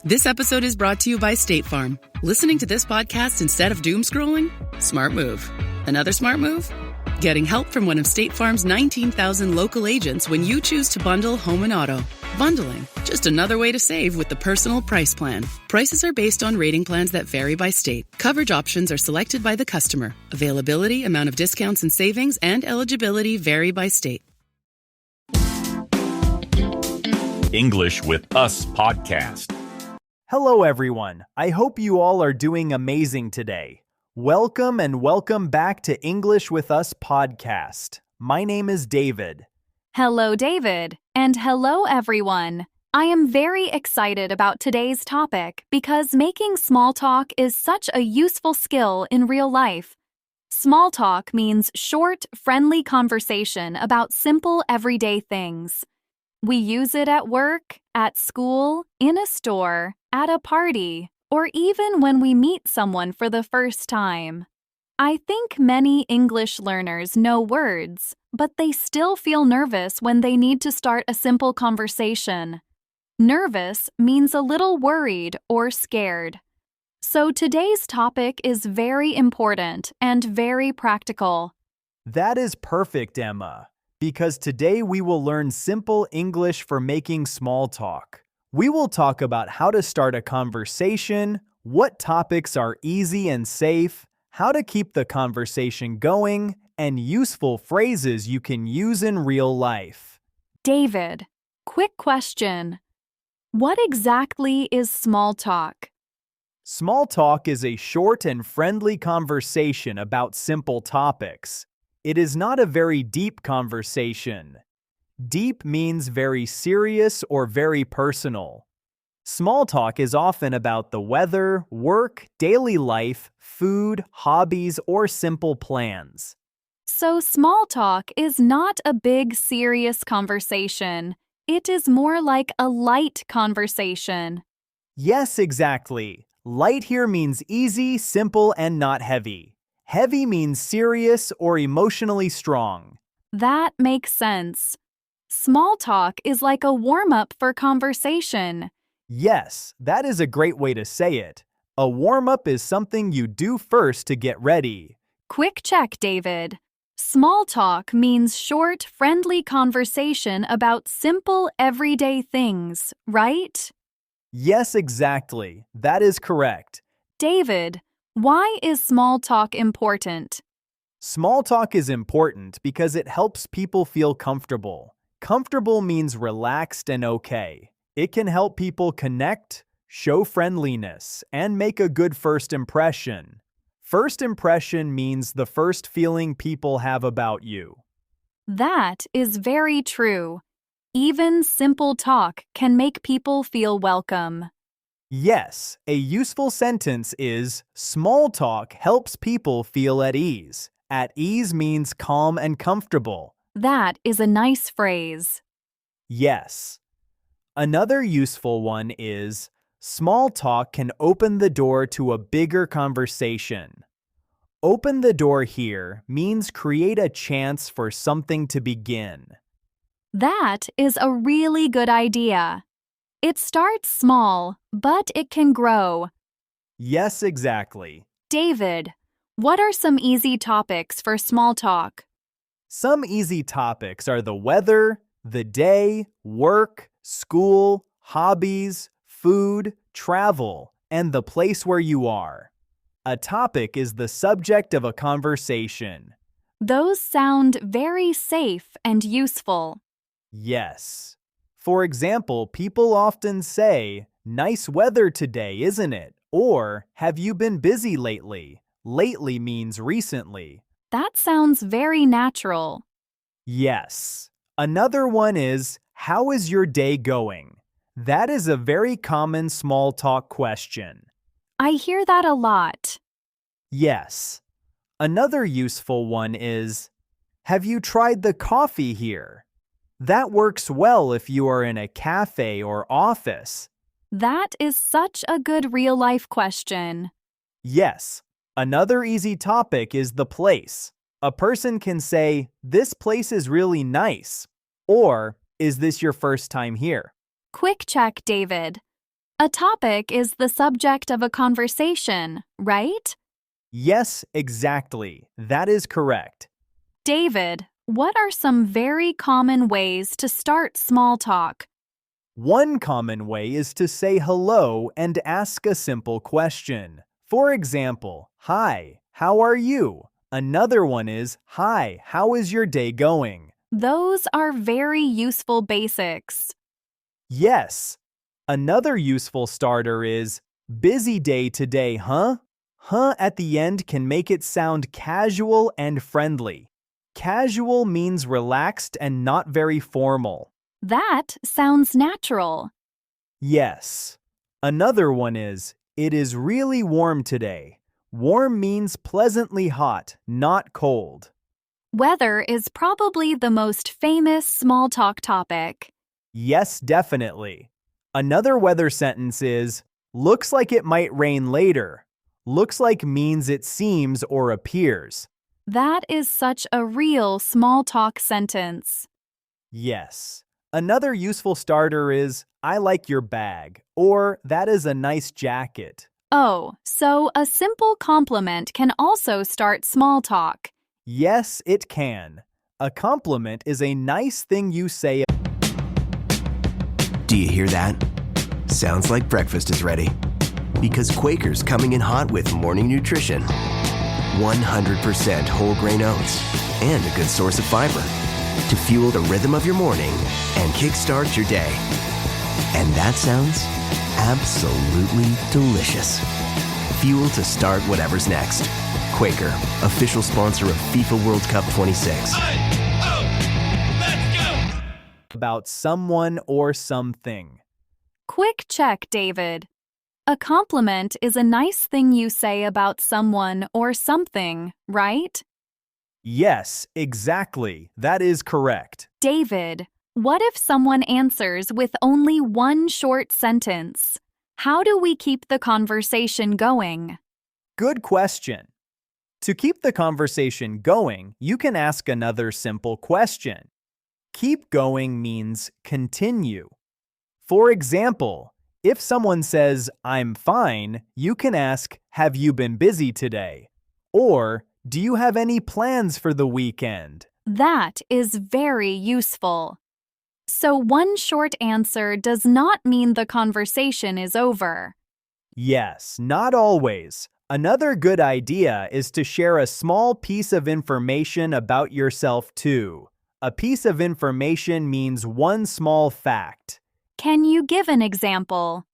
This episode is brought to you by State Farm. Listening to this podcast instead of doom scrolling? Smart move. Another smart move? Getting help from one of State Farm's 19,000 local agents when you choose to bundle home and auto. Bundling, just another way to save with the Personal Price Plan. Prices are based on rating plans that vary by state. Coverage options are selected by the customer. Availability, amount of discounts and savings, and eligibility vary by state. English with Us podcast. Hello, everyone. I hope you all are doing amazing today. Welcome and welcome back to English with Us podcast. My name is David. Hello, David. And hello, everyone. I am very excited about today's topic because making small talk is such a useful skill in real life. Small talk means short, friendly conversation about simple, everyday things. We use it at work, at school, in a store, at a party, or even when we meet someone for the first time. I think many English learners know words, but they still feel nervous when they need to start a simple conversation. Nervous means a little worried or scared. So today's topic is very important and very practical. That is perfect, Emma, because today we will learn simple English for making small talk. We will talk about how to start a conversation, what topics are easy and safe, how to keep the conversation going, and useful phrases you can use in real life. David, quick question. What exactly is small talk? Small talk is a short and friendly conversation about simple topics. It is not a very deep conversation. Deep means very serious or very personal. Small talk is often about the weather, work, daily life, food, hobbies, or simple plans. So small talk is not a big, serious conversation. It is more like a light conversation. Yes, exactly. Light here means easy, simple, and not heavy. Heavy means serious or emotionally strong. That makes sense. Small talk is like a warm-up for conversation. Yes, that is a great way to say it. A warm-up is something you do first to get ready. Quick check, David. Small talk means short, friendly conversation about simple, everyday things, right? Yes, exactly. That is correct. David, why is small talk important? Small talk is important because it helps people feel comfortable. Comfortable means relaxed and okay. It can help people connect, show friendliness, and make a good first impression. First impression means the first feeling people have about you. That is very true. Even simple talk can make people feel welcome. Yes, a useful sentence is, small talk helps people feel at ease. At ease means calm and comfortable. That is a nice phrase. Yes. Another useful one is, small talk can open the door to a bigger conversation. Open the door here means create a chance for something to begin. That is a really good idea. It starts small, but it can grow. Yes, exactly. David, what are some easy topics for small talk? Some easy topics are the weather, the day, work, school, hobbies, food, travel, and the place where you are. A topic is the subject of a conversation. Those sound very safe and useful. Yes. For example, people often say, "Nice weather today, isn't it?" Or, "Have you been busy lately?" Lately means recently. That sounds very natural. Yes. Another one is, "How is your day going?" That is a very common small talk question. I hear that a lot. Yes. Another useful one is, "Have you tried the coffee here?" That works well if you are in a cafe or office. That is such a good real-life question. Yes. Another easy topic is the place. A person can say, "This place is really nice," or, "Is this your first time here?" Quick check, David. A topic is the subject of a conversation, right? Yes, exactly. That is correct. David, what are some very common ways to start small talk? One common way is to say hello and ask a simple question. For example, "Hi, how are you?" Another one is, "Hi, how is your day going?" Those are very useful basics. Yes. Another useful starter is, "Busy day today, huh?" Huh at the end can make it sound casual and friendly. Casual means relaxed and not very formal. That sounds natural. Yes. Another one is, "It is really warm today." Warm means pleasantly hot, not cold. Weather is probably the most famous small talk topic. Yes, definitely. Another weather sentence is, "Looks like it might rain later." Looks like means it seems or appears. That is such a real small talk sentence. Yes. Another useful starter is, "I like your bag," or "That is a nice jacket." Oh, so a simple compliment can also start small talk. Yes, it can. A compliment is a nice thing you say. Do you hear that? Sounds like breakfast is ready. Because Quaker's coming in hot with morning nutrition. 100% whole grain oats and a good source of fiber to fuel the rhythm of your morning and kickstart your day. And that sounds absolutely delicious. Fuel to start whatever's next. Quaker, official sponsor of FIFA World Cup 26. About someone or something. Quick check, David. A compliment is a nice thing you say about someone or something, right? Yes, exactly. That is correct. David, what if someone answers with only one short sentence? How do we keep the conversation going? Good question. To keep the conversation going, you can ask another simple question. Keep going means continue. For example, if someone says, "I'm fine," you can ask, "Have you been busy today?" Or, "Do you have any plans for the weekend?" That is very useful. So one short answer does not mean the conversation is over. Yes, not always. Another good idea is to share a small piece of information about yourself too. A piece of information means one small fact. Can you give an example?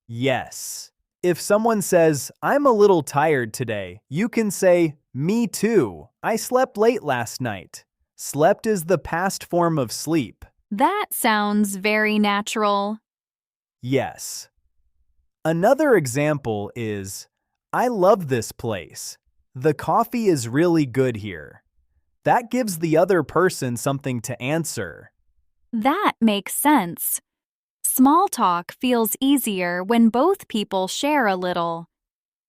Yes. If someone says, "I'm a little tired today," you can say, "Me too. I slept late last night." Slept is the past form of sleep. That sounds very natural. Yes. Another example is, "I love this place. The coffee is really good here." That gives the other person something to answer. That makes sense. Small talk feels easier when both people share a little.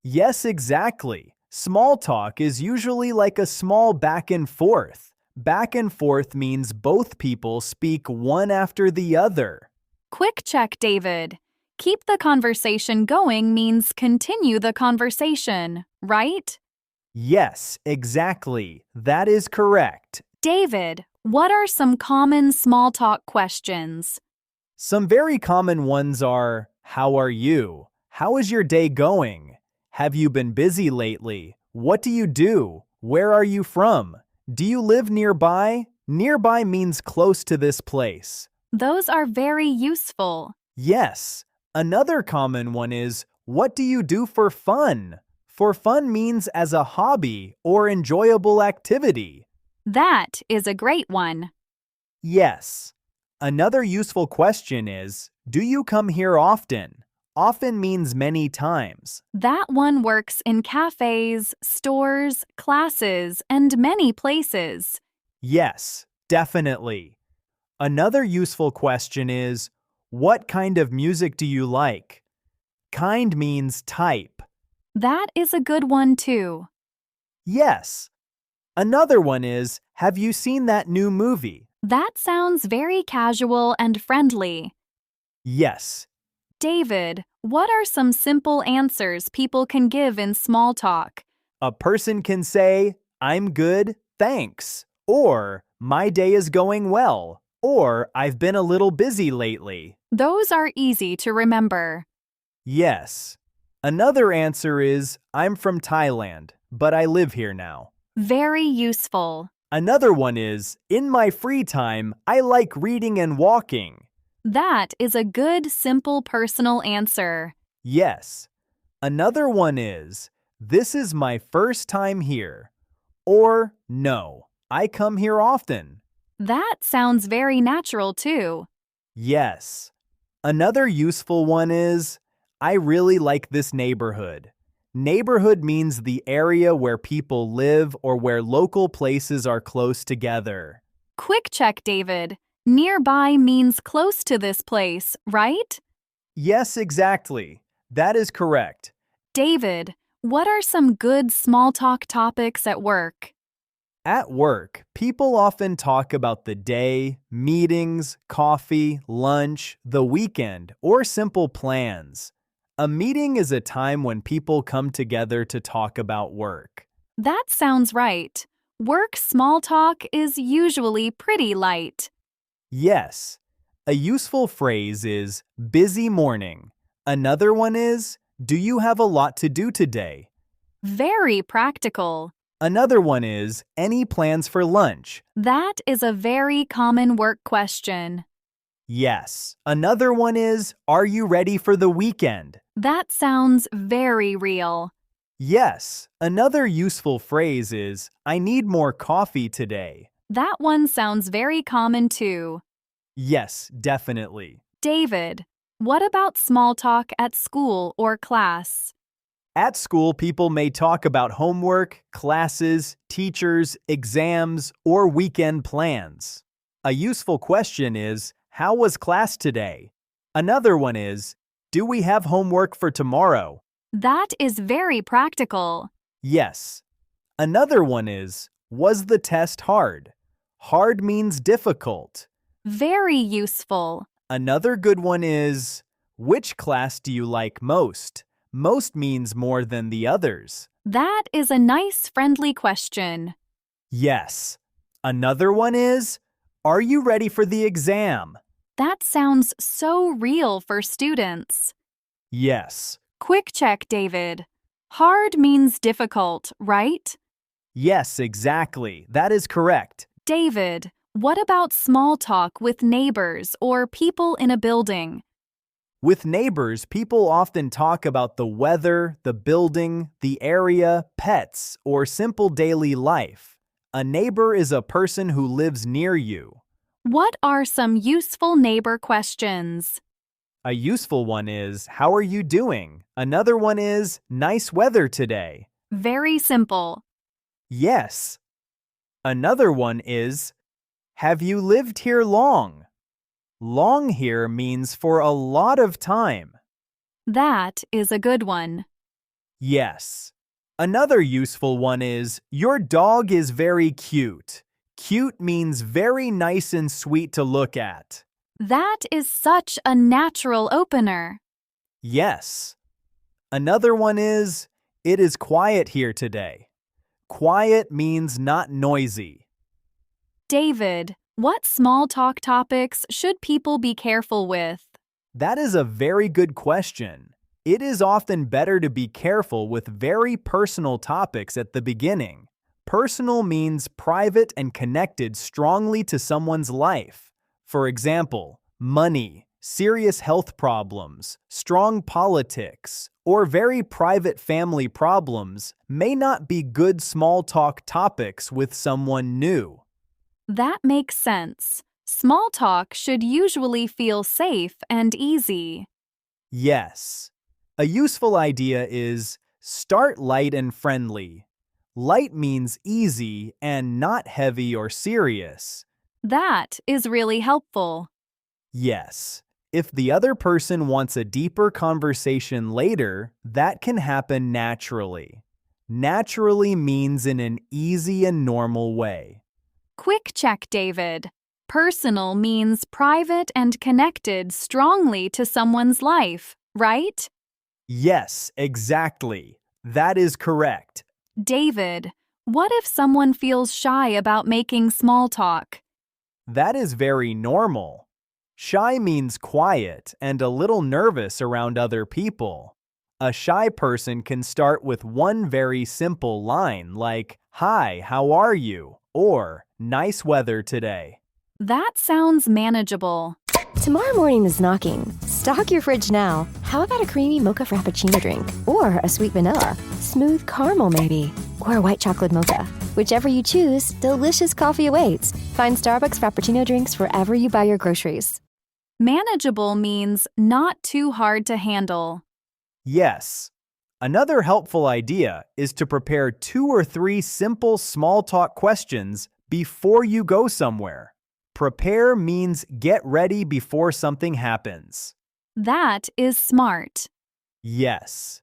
Yes, exactly. Small talk is usually like a small back and forth. Back and forth means both people speak one after the other. Quick check, David. Keep the conversation going means continue the conversation, right? Yes, exactly. That is correct. David, what are some common small talk questions? Some very common ones are, "How are you?" "How is your day going?" "Have you been busy lately?" "What do you do?" "Where are you from?" "Do you live nearby?" Nearby means close to this place. Those are very useful. Yes. Another common one is, "What do you do for fun?" For fun means as a hobby or enjoyable activity. That is a great one. Yes. Another useful question is, "Do you come here often?" Often means many times. That one works in cafes, stores, classes, and many places. Yes, definitely. Another useful question is, "What kind of music do you like?" Kind means type. That is a good one too. Yes. Another one is, "Have you seen that new movie?" That sounds very casual and friendly. Yes. David, what are some simple answers people can give in small talk? A person can say, I'm good, thanks, or my day is going well, or I've been a little busy lately. Those are easy to remember. Yes. Another answer is, I'm from Thailand, but I live here now. Very useful. Another one is, in my free time, I like reading and walking. That is a good, simple personal answer. Yes. Another one is, this is my first time here. Or, no, I come here often. That sounds very natural too. Yes. Another useful one is, I really like this neighborhood. Neighborhood means the area where people live or where local places are close together. Quick check, David. Nearby means close to this place, right? Yes, exactly. That is correct. David, what are some good small talk topics at work? At work, people often talk about the day, meetings, coffee, lunch, the weekend, or simple plans. A meeting is a time when people come together to talk about work. That sounds right. Work small talk is usually pretty light. Yes. A useful phrase is busy morning. Another one is, do you have a lot to do today? Very practical. Another one is, any plans for lunch? That is a very common work question. Yes. Another one is, are you ready for the weekend? That sounds very real. Yes. Another useful phrase is, I need more coffee today. That one sounds very common too. Yes, definitely. David, what about small talk at school or class? At school, people may talk about homework, classes, teachers, exams, or weekend plans. A useful question is, how was class today? Another one is, do we have homework for tomorrow? That is very practical. Yes. Another one is, was the test hard? Hard means difficult. Very useful. Another good one is, which class do you like most? Most means more than the others. That is a nice, friendly question. Yes. Another one is, are you ready for the exam? That sounds so real for students. Yes. Quick check, David. Hard means difficult, right? Yes, exactly. That is correct. David, what about small talk with neighbors or people in a building? With neighbors, people often talk about the weather, the building, the area, pets, or simple daily life. A neighbor is a person who lives near you. What are some useful neighbor questions? A useful one is, how are you doing? Another one is, nice weather today. Very simple. Yes. Another one is, have you lived here long? Long here means for a lot of time. That is a good one. Yes. Another useful one is, your dog is very cute. Cute means very nice and sweet to look at. That is such a natural opener. Yes. Another one is, it is quiet here today. Quiet means not noisy. David, what small talk topics should people be careful with? That is a very good question. It is often better to be careful with very personal topics at the beginning. Personal means private and connected strongly to someone's life. For example, money, serious health problems, strong politics, or very private family problems may not be good small talk topics with someone new. That makes sense. Small talk should usually feel safe and easy. Yes. A useful idea is start light and friendly. Light means easy and not heavy or serious. That is really helpful. Yes. If the other person wants a deeper conversation later, that can happen naturally. Naturally means in an easy and normal way. Quick check, David. Personal means private and connected strongly to someone's life, right? Yes, exactly. That is correct. David, what if someone feels shy about making small talk? That is very normal. Shy means quiet and a little nervous around other people. A shy person can start with one very simple line like, "Hi, how are you?" or "Nice weather today." That sounds manageable. Tomorrow morning is knocking. Stock your fridge now. How about a creamy mocha frappuccino drink? Or a sweet vanilla? Smooth caramel maybe? Or a white chocolate mocha? Whichever you choose, delicious coffee awaits. Find Starbucks Frappuccino drinks wherever you buy your groceries. Manageable means not too hard to handle. Yes. Another helpful idea is to prepare 2 or 3 simple small talk questions before you go somewhere. Prepare means get ready before something happens. That is smart. Yes.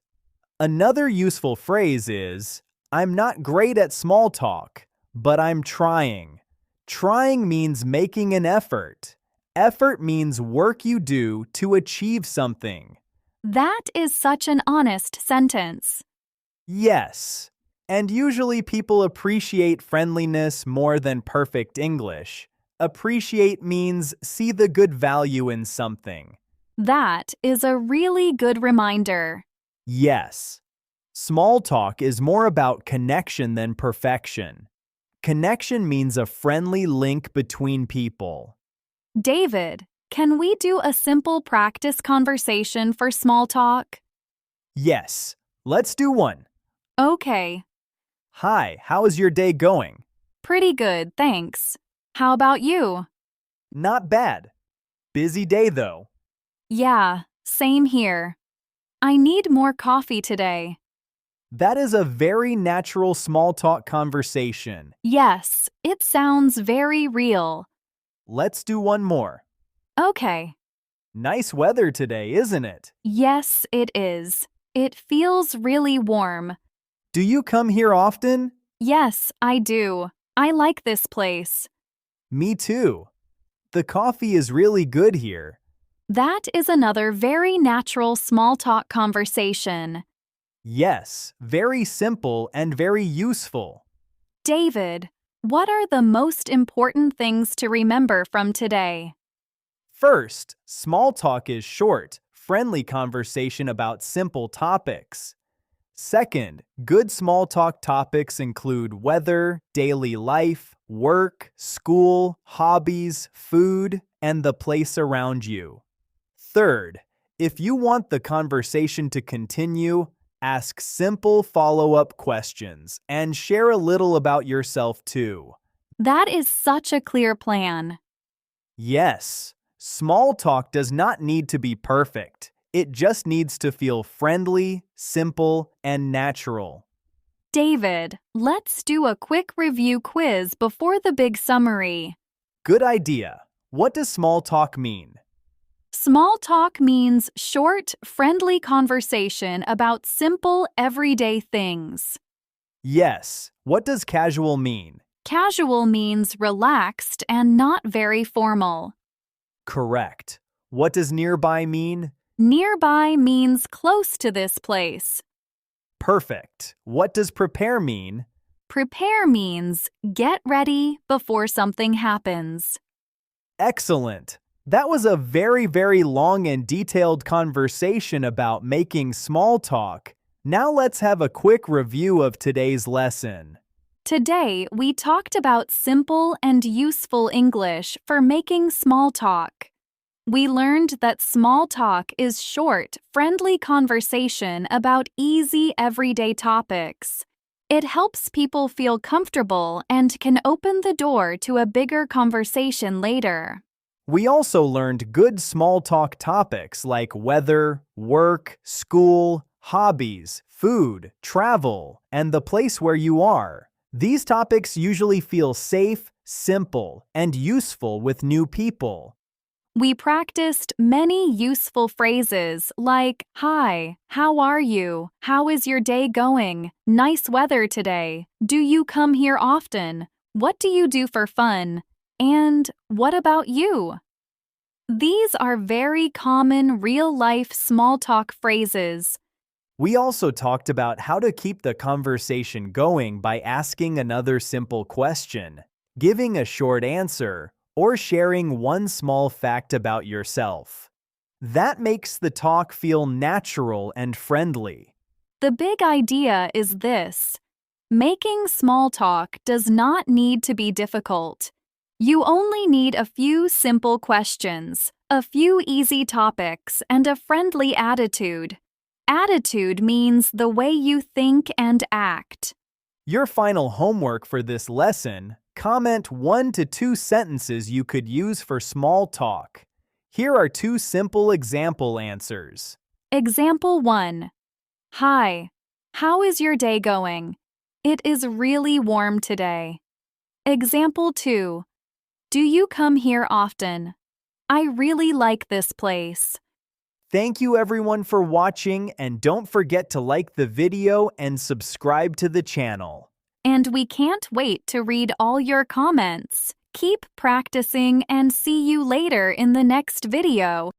Another useful phrase is, "I'm not great at small talk, but I'm trying." Trying means making an effort. Effort means work you do to achieve something. That is such an honest sentence. Yes. And usually people appreciate friendliness more than perfect English. Appreciate means see the good value in something. That is a really good reminder. Yes. Small talk is more about connection than perfection. Connection means a friendly link between people. David, can we do a simple practice conversation for small talk? Yes. Let's do one. Okay. Hi, how is your day going? Pretty good, thanks. How about you? Not bad. Busy day though. Yeah, same here. I need more coffee today. That is a very natural small talk conversation. Yes, it sounds very real. Let's do one more. Okay. Nice weather today, isn't it? Yes, it is. It feels really warm. Do you come here often? Yes, I do. I like this place. Me too. The coffee is really good here. That is another very natural small talk conversation. Yes, very simple and very useful. David, what are the most important things to remember from today? First, small talk is short, friendly conversation about simple topics. Second, good small talk topics include weather, daily life, work, school, hobbies, food, and the place around you. Third, if you want the conversation to continue, ask simple follow-up questions and share a little about yourself too. That is such a clear plan. Yes, small talk does not need to be perfect. It just needs to feel friendly, simple, and natural. David, let's do a quick review quiz before the big summary. Good idea. What does small talk mean? Small talk means short, friendly conversation about simple, everyday things. Yes. What does casual mean? Casual means relaxed and not very formal. Correct. What does nearby mean? Nearby means close to this place. Perfect. What does prepare mean? Prepare means get ready before something happens. Excellent. That was a very, very long and detailed conversation about making small talk. Now let's have a quick review of today's lesson. Today, we talked about simple and useful English for making small talk. We learned that small talk is short, friendly conversation about easy, everyday topics. It helps people feel comfortable and can open the door to a bigger conversation later. We also learned good small talk topics like weather, work, school, hobbies, food, travel, and the place where you are. These topics usually feel safe, simple, and useful with new people. We practiced many useful phrases like, "Hi, how are you? How is your day going? Nice weather today. Do you come here often? What do you do for fun?" And what about you? These are very common real-life small talk phrases. We also talked about how to keep the conversation going by asking another simple question, giving a short answer, or sharing one small fact about yourself. That makes the talk feel natural and friendly. The big idea is this: making small talk does not need to be difficult. You only need a few simple questions, a few easy topics, and a friendly attitude. Attitude means the way you think and act. Your final homework for this lesson: comment 1 to 2 sentences you could use for small talk. Here are 2 simple example answers. Example 1. Hi, how is your day going? It is really warm today. Example 2. Do you come here often? I really like this place. Thank you everyone for watching, and don't forget to like the video and subscribe to the channel. And we can't wait to read all your comments. Keep practicing and see you later in the next video.